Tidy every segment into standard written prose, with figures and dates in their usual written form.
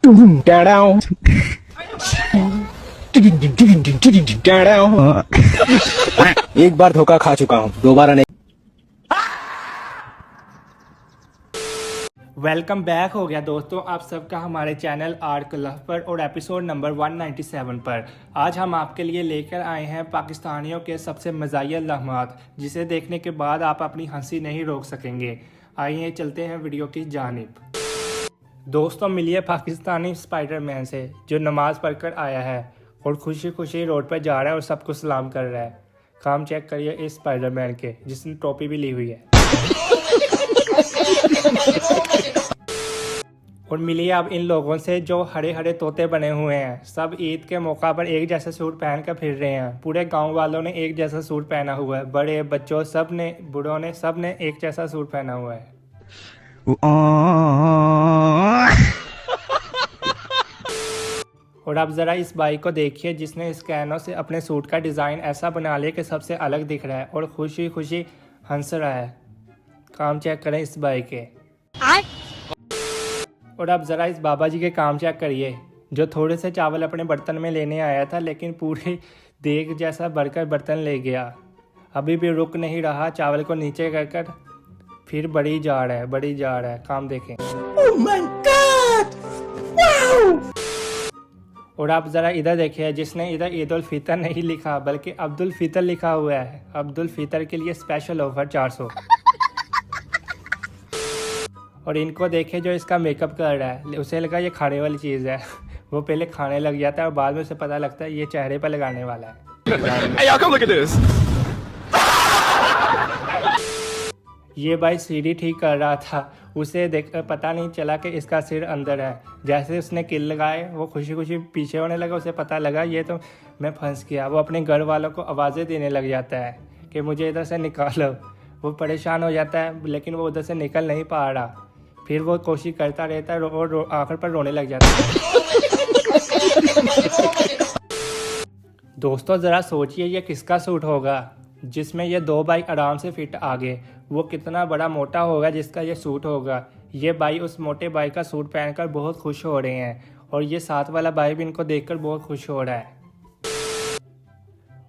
एक बार धोखा खा चुका हूँ, दोबारा नहीं। वेलकम बैक हो गया दोस्तों आप सबका हमारे चैनल आर्ट क्लब पर और एपिसोड नंबर 197 पर। आज हम आपके लिए लेकर आए हैं पाकिस्तानियों के सबसे मज़ाहिया लम्हात, जिसे देखने के बाद आप अपनी हंसी नहीं रोक सकेंगे। आइए चलते हैं वीडियो की जानिब। दोस्तों मिलिए पाकिस्तानी स्पाइडरमैन से, जो नमाज़ पढ़कर आया है और खुशी खुशी रोड पर जा रहा है और सबको सलाम कर रहा है। काम चेक करिए इस स्पाइडरमैन के, जिसने टोपी भी ली हुई है। और मिलिए अब इन लोगों से जो हरे हरे तोते बने हुए हैं। सब ईद के मौका पर एक जैसा सूट पहन कर फिर रहे हैं। पूरे गांव वालों ने एक जैसा सूट पहना हुआ है, बड़े बच्चों सब ने, बूढ़ों ने, सब ने एक जैसा सूट पहना हुआ है। और अब ज़रा इस बाई को देखिए, जिसने स्कैनर से अपने सूट का डिज़ाइन ऐसा बना लिया कि सबसे अलग दिख रहा है और खुशी खुशी हंस रहा है। काम चेक करें इस बाई के। और अब ज़रा इस बाबा जी के काम चेक करिए, जो थोड़े से चावल अपने बर्तन में लेने आया था, लेकिन पूरे देग जैसा भरकर बर्तन ले गया। अभी भी रुक नहीं रहा, चावल को नीचे कर फिर बड़ी जा रहा है, बड़ी जा रहा है। काम देखें। Oh my God! Wow! और आप ज़रा इधर देखिए, जिसने इधर ईद उल फितर नहीं लिखा बल्कि अब्दुल फितर लिखा हुआ है। अब्दुल फितर के लिए स्पेशल ऑफर 400। और इनको देखे जो इसका मेकअप कर रहा है, उसे लगा ये खाने वाली चीज़ है। वो पहले खाने लग जाता है और बाद में उसे पता लगता है ये चेहरे पर लगाने वाला है। Hey, y'all, come look at this. ये भाई सीढ़ी ठीक कर रहा था, उसे देख पता नहीं चला कि इसका सिर अंदर है। जैसे उसने किल लगाए वो खुशी खुशी पीछे होने लगा, उसे पता लगा ये तो मैं फंस गया। वो अपने घर वालों को आवाज़ें देने लग जाता है कि मुझे इधर से निकालो। वो परेशान हो जाता है, लेकिन वो उधर से निकल नहीं पा रहा। फिर वो कोशिश करता रहता है और आखिर पर रोने लग जाता है। दोस्तों ज़रा सोचिए ये किसका सूट होगा जिसमें ये दो भाई आराम से फिट आ गए। वो कितना बड़ा मोटा होगा जिसका ये सूट होगा। ये भाई उस मोटे भाई का सूट पहनकर बहुत खुश हो रहे हैं और ये साथ वाला भाई भी इनको देखकर बहुत खुश हो रहा है।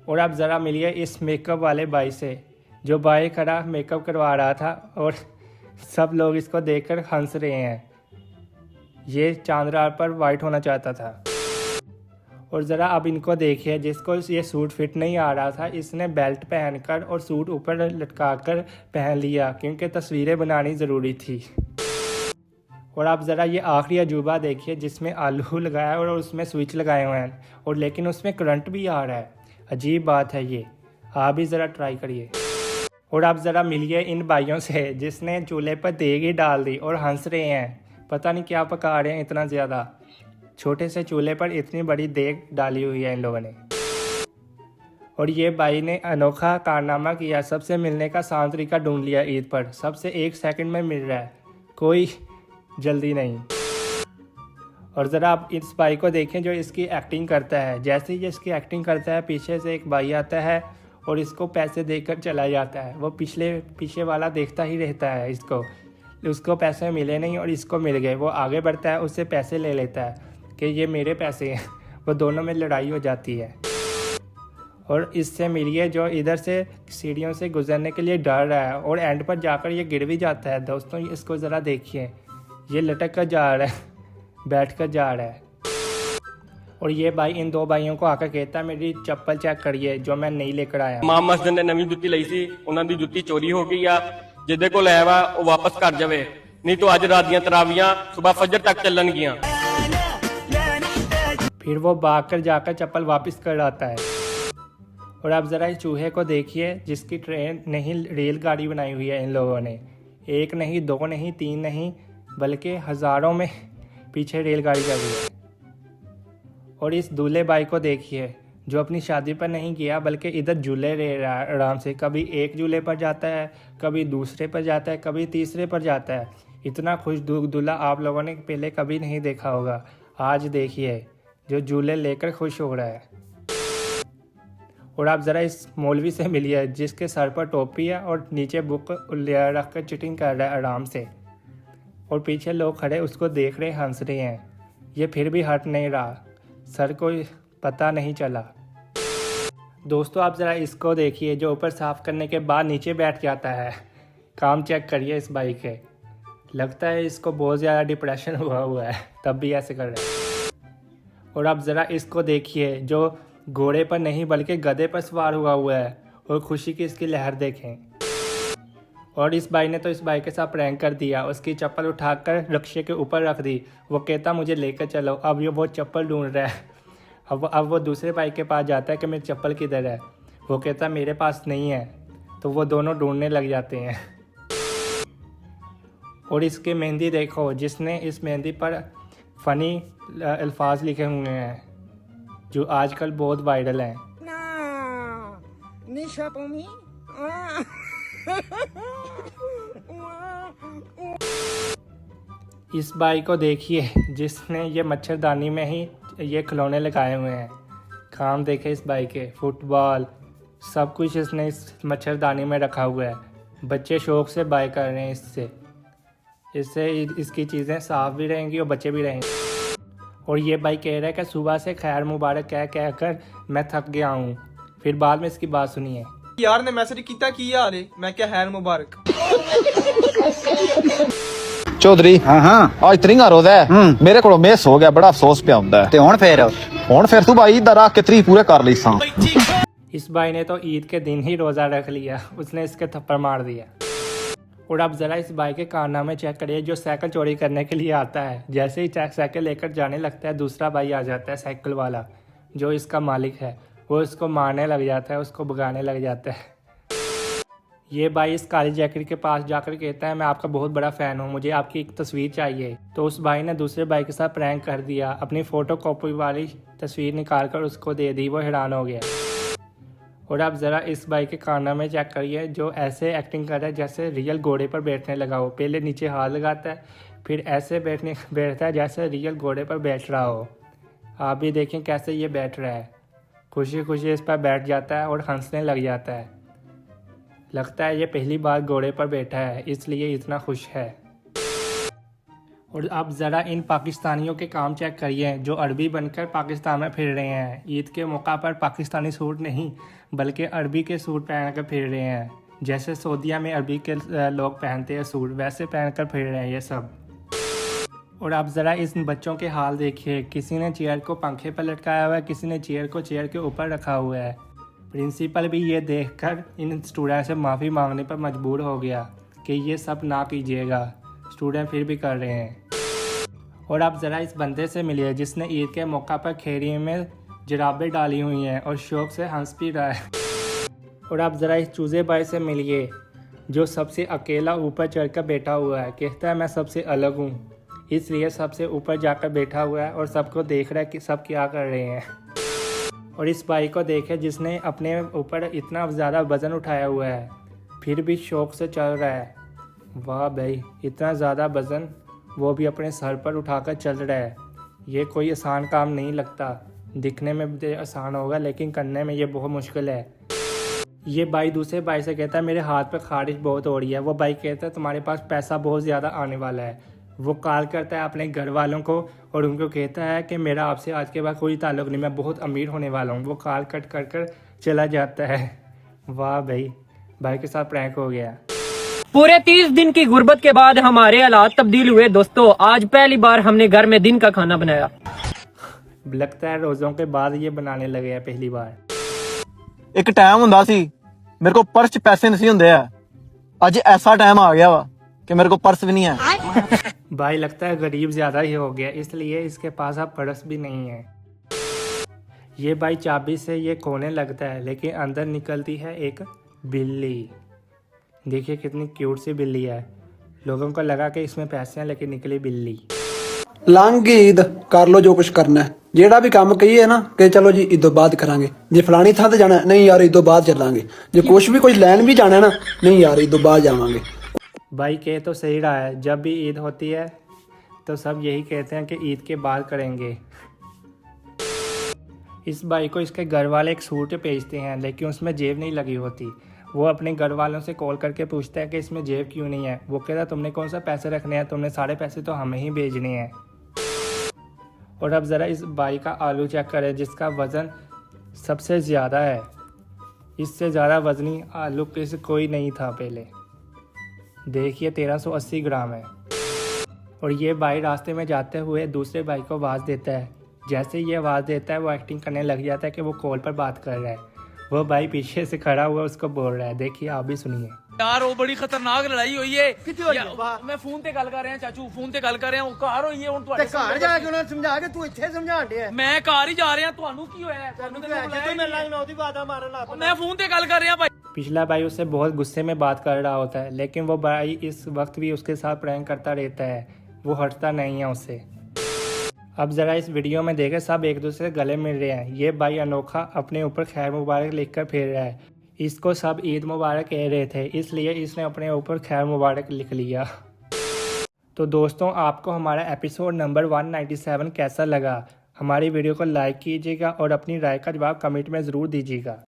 और अब ज़रा मिलिए इस मेकअप वाले भाई से, जो भाई खड़ा मेकअप करवा रहा था और सब लोग इसको देखकर हंस रहे हैं। ये चांद रात पर वाइट होना चाहता था। और ज़रा अब इनको देखिए, जिसको ये सूट फिट नहीं आ रहा था, इसने बेल्ट पहनकर और सूट ऊपर लटकाकर पहन लिया, क्योंकि तस्वीरें बनानी ज़रूरी थी। और आप ज़रा ये आखिरी अजूबा देखिए, जिसमें आलू लगाया और उसमें स्विच लगाए हुए हैं, और लेकिन उसमें करंट भी आ रहा है। अजीब बात है ये, आप भी ज़रा ट्राई करिए। और आप ज़रा मिलिए इन भाइयों से, जिसने चूल्हे पर देग ही डाल दी और हंस रहे हैं। पता नहीं क्या पका रहे हैं इतना ज़्यादा। छोटे से चूल्हे पर इतनी बड़ी देग डाली हुई है इन लोगों ने। और ये भाई ने अनोखा कारनामा किया, सबसे मिलने का आसान तरीका ढूंढ लिया ईद पर। सबसे 1 सेकंड में मिल रहा है, कोई जल्दी नहीं। और ज़रा आप इस भाई को देखें जो इसकी एक्टिंग करता है। जैसे ही इसकी एक्टिंग करता है, पीछे से एक भाई आता है और इसको पैसे देकर चला जाता है। वो पीछे वाला देखता ही रहता है इसको। उसको पैसे मिले नहीं और इसको मिल गए। वो आगे बढ़ता है, उससे पैसे ले लेता है कि ये मेरे पैसे हैं। वो दोनों में लड़ाई हो जाती है। और इससे मिलिए जो इधर से सीढ़ियों से गुजरने के लिए डर रहा है और एंड पर जाकर ये गिर भी जाता है। दोस्तों इसको ज़रा देखिए, ये लटक कर जा रहा है, बैठ कर जा रहा है। और ये भाई इन दो भाइयों को आकर कहता है मेरी चप्पल चेक करिए जो मैं नहीं लेकर आया। ਮਾਂ ਮਸਜਿਦ ਨੇ ਨਵੀਂ ਜੁੱਤੀ ਲਈ ਸੀ, ਉਹਨਾਂ ਦੀ ਜੁੱਤੀ ਚੋਰੀ ਹੋ ਗਈ ਆ। ਜਿਹਦੇ ਕੋਲ ਆਇਆ ਵਾ ਉਹ ਵਾਪਸ ਕਰ ਜਾਵੇ, ਨਹੀਂ ਤਾਂ ਅੱਜ ਰਾਤ ਦੀਆਂ ਤਰਾਵੀਆਂ ਸਵੇਰ ਫਜਰ तक ਚੱਲਣਗੀਆਂ। फिर वो भागकर जाकर चप्पल वापस कर आता है। और अब ज़रा इस चूहे को देखिए, जिसकी ट्रेन नहीं रेलगाड़ी बनाई हुई है इन लोगों ने। 1 नहीं 2 नहीं 3 नहीं बल्कि हज़ारों में पीछे रेलगाड़ी चल रही है। और इस दूल्हे भाई को देखिए, जो अपनी शादी पर नहीं गया बल्कि इधर झूले रह रहा है आराम से। कभी एक झूले पर जाता है, कभी दूसरे पर जाता है, कभी तीसरे पर जाता है। इतना खुश दूल्हा आप लोगों ने पहले कभी नहीं देखा होगा। आज देखिए जो झूले लेकर खुश हो रहा है। और आप ज़रा इस मौलवी से मिलिए, जिसके सर पर टोपी है और नीचे बुक रख कर चिटिंग कर रहा है आराम से। और पीछे लोग खड़े उसको देख रहे हंस रहे हैं। ये फिर भी हट नहीं रहा, सर को पता नहीं चला। दोस्तों आप ज़रा इसको देखिए, जो ऊपर साफ़ करने के बाद नीचे बैठ जाता है। काम चेक करिए इस बाइक के, लगता है इसको बहुत ज़्यादा डिप्रेशन हुआ है, तब भी ऐसे कर रहा है। और आप ज़रा इसको देखिए, जो घोड़े पर नहीं बल्कि गधे पर सवार हुआ है, और खुशी की इसकी लहर देखें। और इस भाई ने तो इस बाइक के साथ प्रैंक कर दिया, उसकी चप्पल उठाकर रिक्शे के ऊपर रख दी। वो कहता मुझे लेकर चलो, अब ये वो चप्पल ढूंढ रहा है। अब वो दूसरे बाइक के पास जाता है कि मेरी चप्पल किधर है, वो कहता मेरे पास नहीं है, तो वो दोनों ढूंढने लग जाते हैं। और इसकी मेहंदी देखो, जिसने इस मेहंदी पर फ़नी अल्फाज लिखे हुए हैं जो आजकल बहुत वायरल हैं। इस बाइक को देखिए, जिसने ये मच्छरदानी में ही ये खिलौने लगाए हुए हैं। काम देखे इस बाइक के, फुटबॉल सब कुछ इसने इस मच्छरदानी में रखा हुआ है। बच्चे शौक से बाय कर रहे हैं इससे इसकी चीज़ें साफ़ भी रहेंगी और बच्चे भी रहेंगे। और ये भाई कह रहा है कि सुबह से खैर मुबारक कह कर मैं थक गया हूँ। फिर बाद में इसकी बात सुनिए। यार ने मैसेज किया की यार मैं क्या खैर मुबारक। चौधरी हाँ हाँ आज तरींगा रोज़ है, मेरे को मिस हो गया, बड़ा अफसोस पे आंदा है। ते हुण फिर तू भाई इधर आ के 3 पूरे कर ली सा। इस भाई ने तो ईद के दिन ही रोज़ा रख लिया, उसने इसके थप्पड़ मार दिया। और अब ज़रा इस भाई के कारनामे चेक करिए, जो साइकिल चोरी करने के लिए आता है। जैसे ही साइकिल लेकर जाने लगता है, दूसरा भाई आ जाता है साइकिल वाला, जो इसका मालिक है। वो इसको मारने लग जाता है, उसको भगाने लग जाता है। ये भाई इस काली जैकेट के पास जाकर कहता है मैं आपका बहुत बड़ा फ़ैन हूँ, मुझे आपकी एक तस्वीर चाहिए। तो उस भाई ने दूसरे भाई के साथ प्रैंक कर दिया, अपनी फ़ोटो कॉपी वाली तस्वीर निकाल कर उसको दे दी। वो हैरान हो गया। और आप ज़रा इस भाई के कारनामे चेक करिए, जो ऐसे एक्टिंग कर रहा है जैसे रियल घोड़े पर बैठने लगा हो। पहले नीचे हाथ लगाता है, फिर ऐसे बैठता है जैसे रियल घोड़े पर बैठ रहा हो। आप भी देखें कैसे ये बैठ रहा है, खुशी खुशी इस पर बैठ जाता है और हंसने लग जाता है। लगता है ये पहली बार घोड़े पर बैठा है, इसलिए इतना खुश है। और अब ज़रा इन पाकिस्तानियों के काम चेक करिए, जो अरबी बनकर पाकिस्तान में फिर रहे हैं। ईद के मौका पर पाकिस्तानी सूट नहीं बल्कि अरबी के सूट पहन कर फिर रहे हैं। जैसे सऊदीया में अरबी के लोग पहनते हैं सूट, वैसे पहनकर फिर रहे हैं ये सब। और आप ज़रा इस बच्चों के हाल देखिए, किसी ने चेयर को पंखे पर लटकाया हुआ है, किसी ने चेयर को चेयर के ऊपर रखा हुआ है। प्रिंसिपल भी ये देखकर इन स्टूडेंट से माफ़ी मांगने पर मजबूर हो गया कि ये सब ना कीजिएगा। स्टूडेंट फिर भी कर रहे हैं। और आप ज़रा इस बंदे से मिलिए, जिसने ईद के मौका पर खेरी में जराबें डाली हुई हैं और शौक से हंस भी रहा है। और आप ज़रा इस चूज़े भाई से मिलिए, जो सबसे अकेला ऊपर चढ़कर बैठा हुआ है। कहता है मैं सबसे अलग हूँ, इसलिए सबसे ऊपर जाकर बैठा हुआ है और सबको देख रहा है कि सब क्या कर रहे हैं। और इस भाई को देखे, जिसने अपने ऊपर इतना ज़्यादा वज़न उठाया हुआ है, फिर भी शौक से चल रहा है। वाह भाई, इतना ज़्यादा वज़न वो भी अपने सर पर उठाकर चल रहा है। ये कोई आसान काम नहीं लगता। दिखने में भी आसान होगा, लेकिन करने में ये बहुत मुश्किल है। ये भाई दूसरे भाई से कहता है मेरे हाथ पर खारिश बहुत हो रही है। वो भाई कहता है तुम्हारे पास पैसा बहुत ज़्यादा आने वाला है। वो कॉल करता है अपने घर वालों को और उनको कहता है कि मेरा आपसे आज के बाद कोई ताल्लुक़ नहीं, मैं बहुत अमीर होने वाला हूँ। वो कॉल कट कर चला जाता है। वाह भाई, भाई के साथ प्रैंक हो गया। पूरे 30 दिन की गुर्बत के बाद हमारे हालात तब्दील हुए दोस्तों। आज पहली बार हमने घर में दिन का खाना बनाया। लगता है रोज़ों के बाद ये बनाने लगे हैं पहली बार। एक टाइम हुंदा सी मेरे को पर्स च पैसे नहीं हुंदे है, अज ऐसा टाइम आ गया वा कि मेरे को पर्स भी नहीं है। भाई लगता है गरीब ज़्यादा ही हो गया, इसलिए इसके पास अब पर्स भी नहीं है। ये भाई चाबी से ये खोलने लगता है, लेकिन अंदर निकलती है एक बिल्ली। देखिए कितनी क्यूट सी बिल्ली है। लोगों को लगा कि इसमें पैसे हैं, लेकिन निकली बिल्ली। लंघ गई ईद, कर लो जो कुछ करना है। जेड़ा भी काम कहिए ना कि चलो जी ईदों बाद करांगे, जे फलानी थां ते जाना नहीं यार ईदों बाद चलांगे, जे कुछ भी कोई लैन भी जाना है ना नहीं यार ईदों बाद जावांगे। भाई कह तो सही रहा है, जब भी ईद होती है तो सब यही कहते हैं कि ईद के बाद करेंगे। इस भाई को इसके घर वाले एक सूट भेजते हैं, लेकिन उसमें जेब नहीं लगी होती। वो अपने घर वालों से कॉल करके पूछता है कि इसमें जेब क्यों नहीं है। वो कहता तुमने कौन सा पैसे रखने हैं, तुमने सारे पैसे तो हमें ही भेजने हैं। और अब ज़रा इस भाई का आलू चेक करें जिसका वज़न सबसे ज़्यादा है। इससे ज़्यादा वज़नी आलू किसी कोई नहीं था पहले। देखिए 1380 ग्राम है। और ये भाई रास्ते में जाते हुए दूसरे भाई को आवाज़ देता है। जैसे ये आवाज़ देता है वो एक्टिंग करने लग जाता है कि वो कॉल पर बात कर रहा है। वो भाई पीछे से खड़ा हुआ उसको बोल रहा है। देखिए आप भी सुनिए। यार वो बड़ी खतरनाक लड़ाई हुई है। मैं फोन ते गल कर रहा चाचू, फोन ते गल कर रहा कार हुई है। ਹੁਣ ਤੁਹਾਡੇ ਘਰ ਜਾ ਕੇ ਉਹਨਾਂ ਨੂੰ ਸਮਝਾ ਕੇ ਤੂੰ ਇੱਥੇ ਸਮਝਾਣ ਡਿਆ। ਮੈਂ ਘਰ ਹੀ ਜਾ ਰਿਹਾ, ਤੁਹਾਨੂੰ ਕੀ ਹੋਇਆ? ਤੁਹਾਨੂੰ ਤੇ ਮੇਰੇ ਨਾਲ ਉਹਦੀ ਬਾਤਾਂ ਮਾਰਨ ਲੱਗ ਪਿਆ। मैं फोन ते गल कर रहा भाई। पिछला भाई उससे बहुत गुस्से में बात कर रहा होता है, लेकिन वो भाई इस वक्त भी उसके साथ प्रैंक करता रहता है। वो हटता नहीं है उससे। अब ज़रा इस वीडियो में देखें, सब एक दूसरे से गले मिल रहे हैं। ये भाई अनोखा अपने ऊपर खैर मुबारक लिखकर फिर रहा है। इसको सब ईद मुबारक कह रहे थे, इसलिए इसने अपने ऊपर खैर मुबारक लिख लिया। तो दोस्तों, आपको हमारा एपिसोड नंबर 197 कैसा लगा? हमारी वीडियो को लाइक कीजिएगा और अपनी राय का जवाब कमेंट में ज़रूर दीजिएगा।